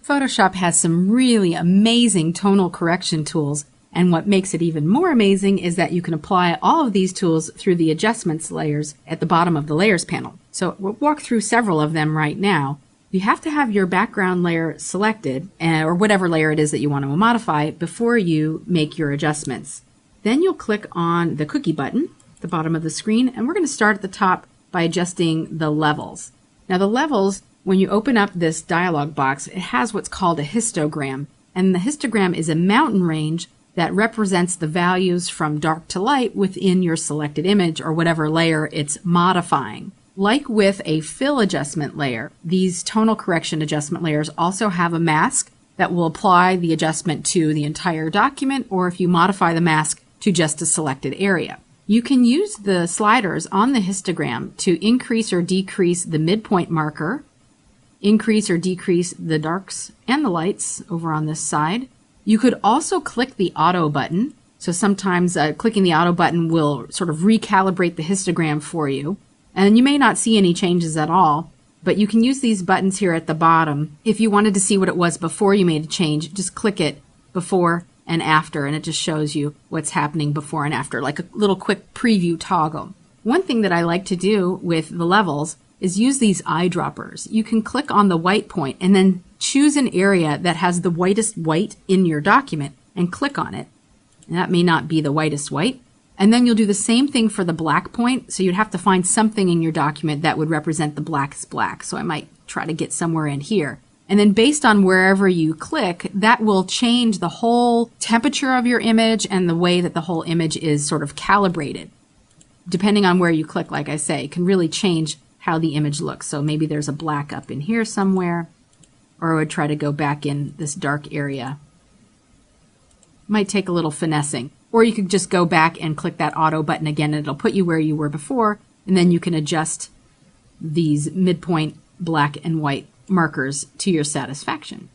Photoshop has some really amazing tonal correction tools, and what makes it even more amazing is that you can apply all of these tools through the adjustments layers at the bottom of the layers panel. So we'll walk through several of them right now. You have to have your background layer selected, or whatever layer it is that you want to modify, before you make your adjustments. Then you'll click on the cookie button at the bottom of the screen, and we're going to start at the top by adjusting the levels. Now the levels, when you open up this dialog box, it has what's called a histogram, and the histogram is a mountain range that represents the values from dark to light within your selected image or whatever layer it's modifying. Like with a fill adjustment layer, these tonal correction adjustment layers also have a mask that will apply the adjustment to the entire document, or if you modify the mask to just a selected area. You can use the sliders on the histogram to increase or decrease the midpoint marker, increase or decrease the darks and the lights over on this side. You could also click the auto button. So sometimes clicking the auto button will sort of recalibrate the histogram for you. And you may not see any changes at all, but you can use these buttons here at the bottom. If you wanted to see what it was before you made a change, just click it before and after, and it just shows you what's happening before and after, like a little quick preview toggle. One thing that I like to do with the levels is use these eyedroppers. You can click on the white point and then choose an area that has the whitest white in your document and click on it. And that may not be the whitest white. And then you'll do the same thing for the black point. So you'd have to find something in your document that would represent the blackest black. So I might try to get somewhere in here. And then based on wherever you click, that will change the whole temperature of your image and the way that the whole image is sort of calibrated. Depending on where you click, like I say, it can really change how the image looks. So maybe there's a black up in here somewhere, or I would try to go back in this dark area. Might take a little finessing. Or you could just go back and click that auto button again, and it'll put you where you were before, and then you can adjust these midpoint black and white markers to your satisfaction.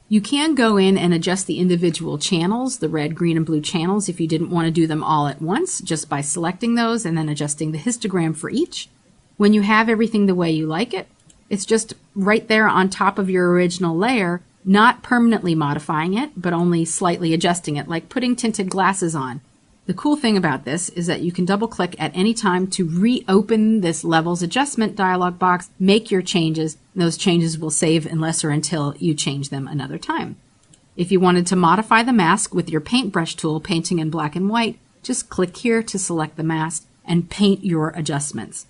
You can go in and adjust the individual channels, the red, green, and blue channels, if you didn't want to do them all at once, just by selecting those and then adjusting the histogram for each. When you have everything the way you like it, it's just right there on top of your original layer, not permanently modifying it, but only slightly adjusting it, like putting tinted glasses on. The cool thing about this is that you can double click at any time to reopen this levels adjustment dialog box, make your changes, and those changes will save unless or until you change them another time. If you wanted to modify the mask with your paintbrush tool, painting in black and white, just click here to select the mask and paint your adjustments.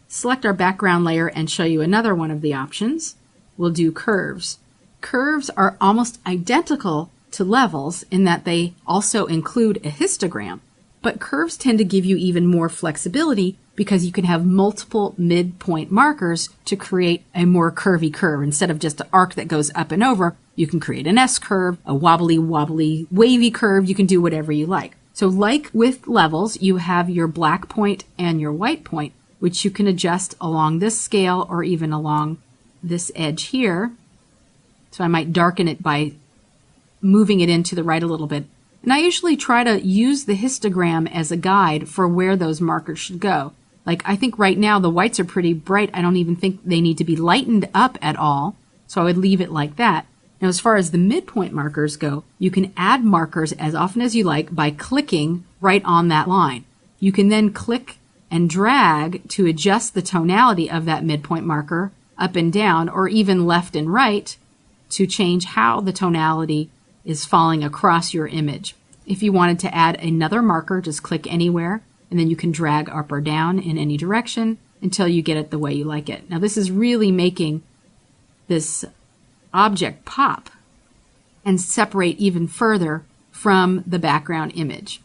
Select our background layer and show you another one of the options. We'll do curves. Curves are almost identical to levels in that they also include a histogram, but curves tend to give you even more flexibility because you can have multiple midpoint markers to create a more curvy curve. Instead of just an arc that goes up and over, you can create an S curve, a wobbly, wavy curve. You can do whatever you like. So like with levels, you have your black point and your white point, which you can adjust along this scale or even along this edge here. So I might darken it by moving it into the right a little bit. And I usually try to use the histogram as a guide for where those markers should go. Like I think right now the whites are pretty bright. I don't even think they need to be lightened up at all. So I would leave it like that. Now as far as the midpoint markers go, you can add markers as often as you like by clicking right on that line. You can then click and drag to adjust the tonality of that midpoint marker up and down, or even left and right to change how the tonality is falling across your image. If you wanted to add another marker, just click anywhere, and then you can drag up or down in any direction until you get it the way you like it. Now this is really making this object pop and separate even further from the background image.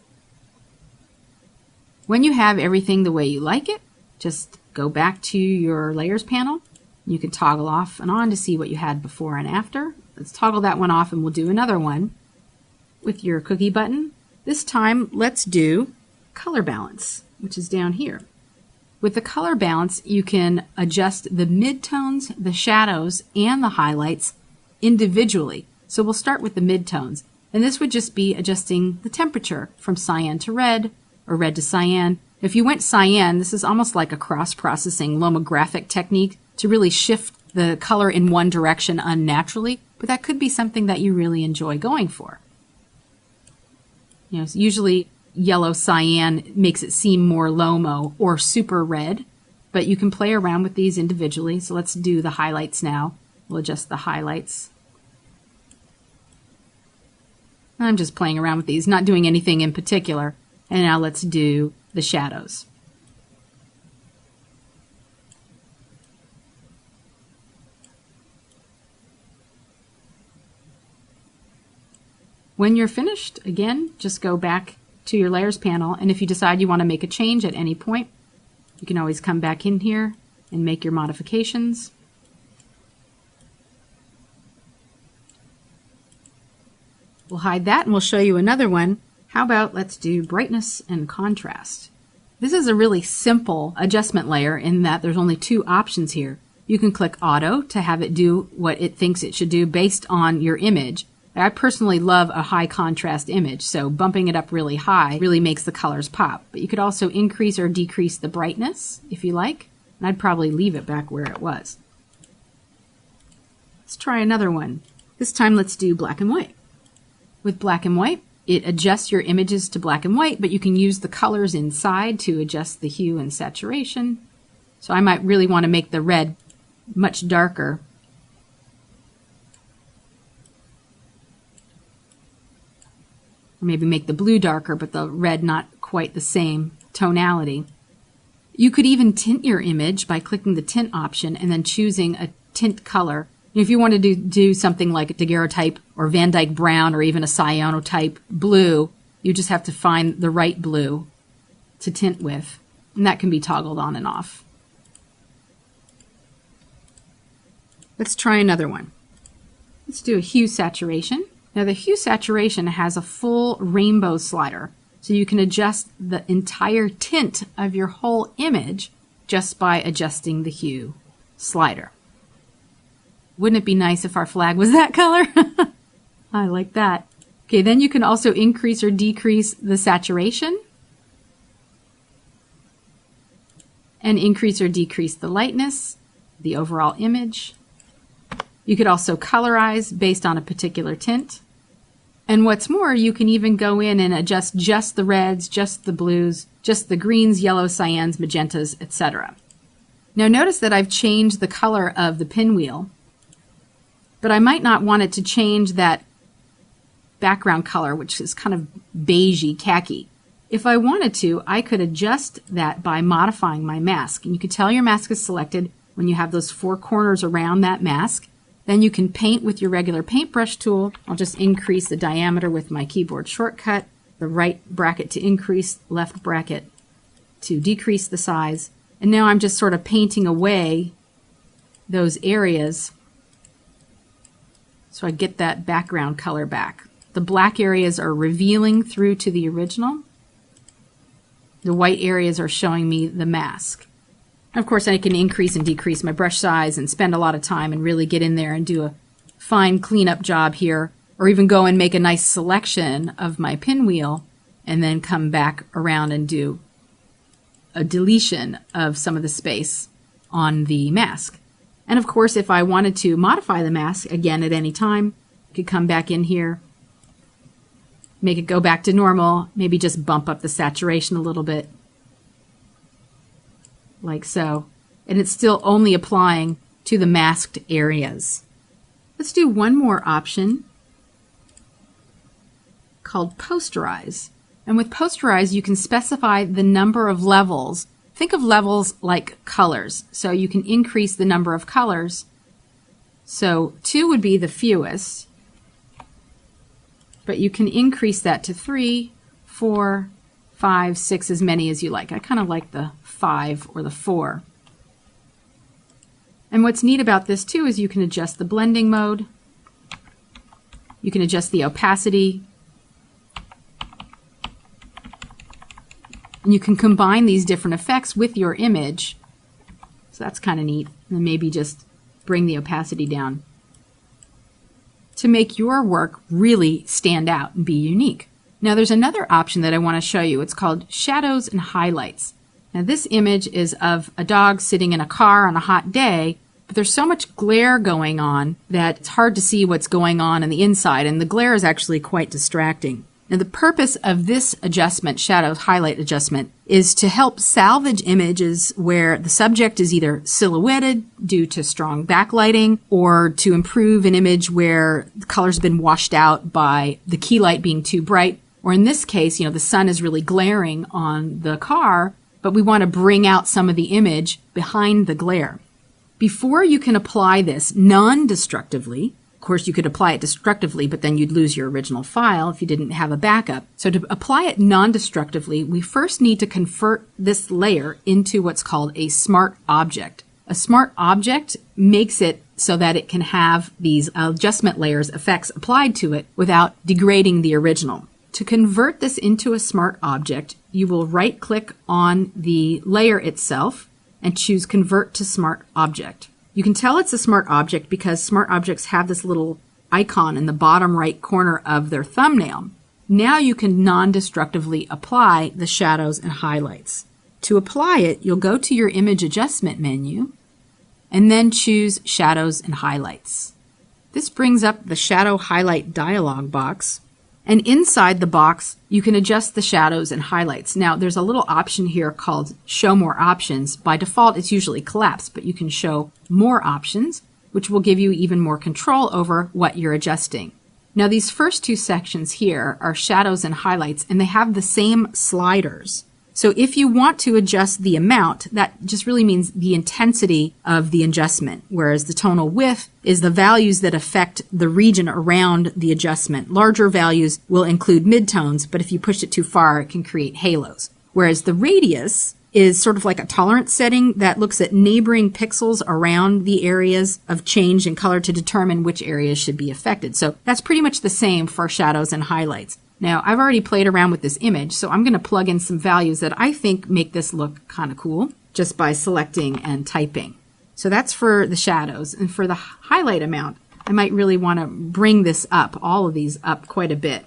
When you have everything the way you like it, just go back to your layers panel. You can toggle off and on to see what you had before and after. Let's toggle that one off and we'll do another one with your cookie button. This time let's do color balance, which is down here. With the color balance, you can adjust the midtones, the shadows, and the highlights individually. So we'll start with the midtones. And this would just be adjusting the temperature from cyan to red or red to cyan. If you went cyan, this is almost like a cross-processing lomographic technique to really shift the color in one direction unnaturally, but that could be something that you really enjoy going for. You know, usually yellow cyan makes it seem more Lomo or super red, but you can play around with these individually. So let's do the highlights now. We'll adjust the highlights. I'm just playing around with these, not doing anything in particular. And now let's do the shadows. When you're finished, again, just go back to your layers panel, and if you decide you want to make a change at any point, you can always come back in here and make your modifications. We'll hide that and we'll show you another one. How about let's do brightness and contrast. This is a really simple adjustment layer in that there's only two options here. You can click auto to have it do what it thinks it should do based on your image. I personally love a high contrast image, so bumping it up really high really makes the colors pop. But you could also increase or decrease the brightness if you like, and I'd probably leave it back where it was. Let's try another one. This time let's do black and white. With black and white, it adjusts your images to black and white, but you can use the colors inside to adjust the hue and saturation. So I might really want to make the red much darker. Or maybe make the blue darker, but the red not quite the same tonality. You could even tint your image by clicking the tint option and then choosing a tint color. If you want to do something like a daguerreotype or Van Dyke brown or even a cyanotype blue, you just have to find the right blue to tint with, and that can be toggled on and off. Let's try another one. Let's do a hue saturation. Now the hue saturation has a full rainbow slider, so you can adjust the entire tint of your whole image just by adjusting the hue slider. Wouldn't it be nice if our flag was that color? I like that. Okay, then you can also increase or decrease the saturation and increase or decrease the lightness, the overall image. You could also colorize based on a particular tint. And what's more, you can even go in and adjust just the reds, just the blues, just the greens, yellows, cyans, magentas, etc. Now notice that I've changed the color of the pinwheel, but I might not want it to change that background color, which is kind of beigey, khaki. If I wanted to, I could adjust that by modifying my mask. And you can tell your mask is selected when you have those four corners around that mask. Then you can paint with your regular paintbrush tool. I'll just increase the diameter with my keyboard shortcut, the right bracket to increase, left bracket to decrease the size. And now I'm just sort of painting away those areas so I get that background color back. The black areas are revealing through to the original. The white areas are showing me the mask. Of course, I can increase and decrease my brush size and spend a lot of time and really get in there and do a fine cleanup job here, or even go and make a nice selection of my pinwheel and then come back around and do a deletion of some of the space on the mask. And of course, if I wanted to modify the mask again at any time, I could come back in here, make it go back to normal, maybe just bump up the saturation a little bit, like so. And it's still only applying to the masked areas. Let's do one more option called posterize. And with posterize, you can specify the number of levels. Think of levels like colors. So you can increase the number of colors. So 2 would be the fewest, but you can increase that to 3, 4, 5, 6, as many as you like. I kind of like the 5 or the 4. And what's neat about this too is you can adjust the blending mode. You can adjust the opacity. And you can combine these different effects with your image. So that's kind of neat. And maybe just bring the opacity down to make your work really stand out and be unique. Now there's another option that I want to show you. It's called shadows and highlights. Now this image is of a dog sitting in a car on a hot day, but there's so much glare going on that it's hard to see what's going on the inside, and the glare is actually quite distracting. Now, the purpose of this adjustment, shadow highlight adjustment, is to help salvage images where the subject is either silhouetted due to strong backlighting, or to improve an image where the color's been washed out by the key light being too bright, or in this case, the sun is really glaring on the car, but we want to bring out some of the image behind the glare. Before you can apply this non-destructively, of course, you could apply it destructively, but then you'd lose your original file if you didn't have a backup. So to apply it non-destructively, we first need to convert this layer into what's called a smart object. A smart object makes it so that it can have these adjustment layers effects applied to it without degrading the original. To convert this into a smart object, you will right-click on the layer itself and choose Convert to Smart Object. You can tell it's a smart object because smart objects have this little icon in the bottom right corner of their thumbnail. Now you can non-destructively apply the shadows and highlights. To apply it, you'll go to your image adjustment menu and then choose Shadows and Highlights. This brings up the Shadow Highlight dialog box, and inside the box you can adjust the shadows and highlights. Now there's a little option here called Show More Options. By default it's usually collapsed, but you can show more options, which will give you even more control over what you're adjusting. Now these first two sections here are shadows and highlights, and they have the same sliders. So if you want to adjust the amount, that just really means the intensity of the adjustment, whereas the tonal width is the values that affect the region around the adjustment. Larger values will include midtones, but if you push it too far, it can create halos. Whereas the radius is sort of like a tolerance setting that looks at neighboring pixels around the areas of change in color to determine which areas should be affected. So that's pretty much the same for shadows and highlights. Now, I've already played around with this image, so I'm going to plug in some values that I think make this look kind of cool just by selecting and typing. So that's for the shadows. And for the highlight amount, I might really want to bring this up, all of these up quite a bit.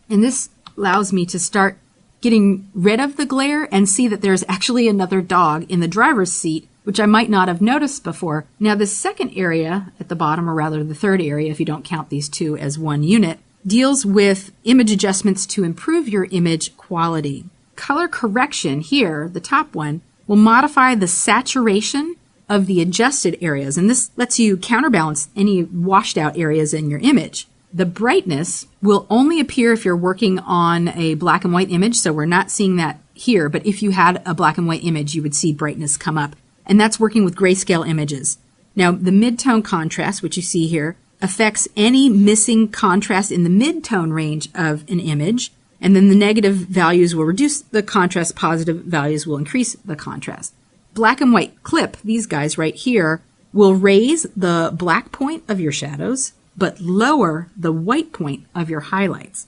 And this allows me to start getting rid of the glare and see that there's actually another dog in the driver's seat, which I might not have noticed before. Now, the second area at the bottom, or rather the third area if you don't count these two as one unit, deals with image adjustments to improve your image quality. Color correction here, the top one, will modify the saturation of the adjusted areas, and this lets you counterbalance any washed out areas in your image. The brightness will only appear if you're working on a black and white image, so we're not seeing that here, but if you had a black and white image, you would see brightness come up, and that's working with grayscale images. Now, the mid-tone contrast, which you see here, affects any missing contrast in the mid-tone range of an image, and then the negative values will reduce the contrast, positive values will increase the contrast. Black and white clip, these guys right here, will raise the black point of your shadows, but lower the white point of your highlights.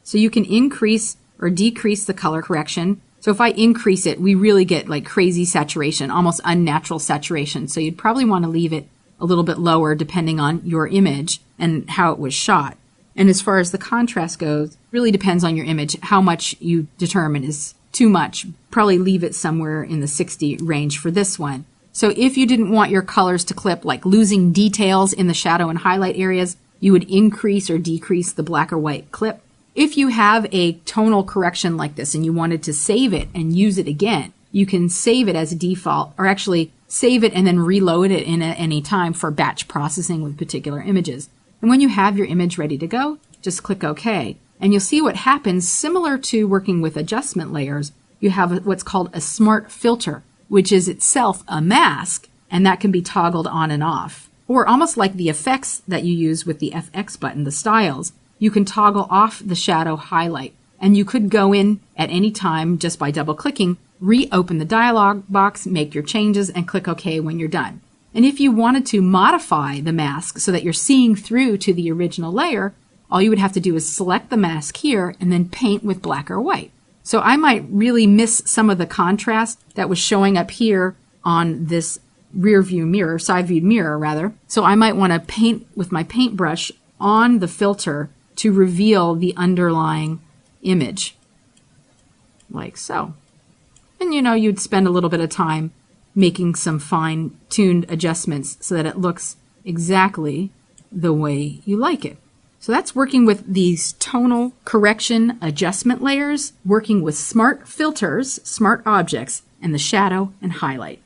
So you can increase or decrease the color correction. So if I increase it, we really get like crazy saturation, almost unnatural saturation. So you'd probably want to leave it a little bit lower depending on your image and how it was shot. And as far as the contrast goes, really depends on your image, how much you determine is too much. Probably leave it somewhere in the 60 range for this one. So if you didn't want your colors to clip, like losing details in the shadow and highlight areas, you would increase or decrease the black or white clip. If you have a tonal correction like this and you wanted to save it and use it again, you can save it as a default, or actually save it and then reload it in at any time for batch processing with particular images. And when you have your image ready to go, just click OK. And you'll see what happens. Similar to working with adjustment layers, you have what's called a smart filter, which is itself a mask, and that can be toggled on and off. Or almost like the effects that you use with the FX button, the styles, you can toggle off the shadow highlight. And you could go in at any time just by double clicking, reopen the dialog box, make your changes, and click OK when you're done. And if you wanted to modify the mask so that you're seeing through to the original layer, all you would have to do is select the mask here and then paint with black or white. So I might really miss some of the contrast that was showing up here on this rear view mirror, side view mirror rather. So I might want to paint with my paintbrush on the filter to reveal the underlying image, like so. And you'd spend a little bit of time making some fine-tuned adjustments so that it looks exactly the way you like it. So that's working with these tonal correction adjustment layers, working with smart filters, smart objects, and the shadow and highlight.